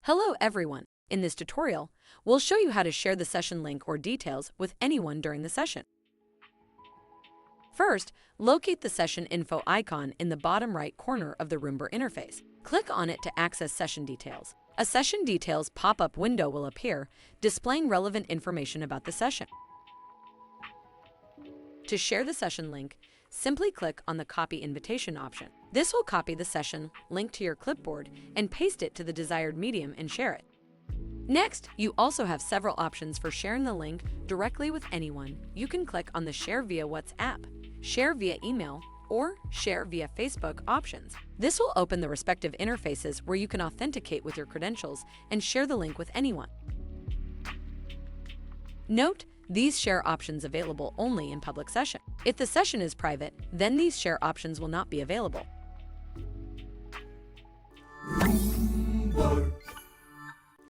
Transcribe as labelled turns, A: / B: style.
A: Hello everyone! In this tutorial, we'll show you how to share the session link or details with anyone during the session. First, locate the session info icon in the bottom right corner of the Roombr interface. Click on it to access session details. A session details pop-up window will appear, displaying relevant information about the session. To share the session link, simply click on the Copy Invitation option. This will copy the session link to your clipboard and paste it to the desired medium and share it. Next, you also have several options for sharing the link directly with anyone. You can click on the Share via WhatsApp, Share via email, or Share via Facebook options. This will open the respective interfaces where you can authenticate with your credentials and share the link with anyone. Note, these share options available only in public session. If the session is private, then these share options will not be available.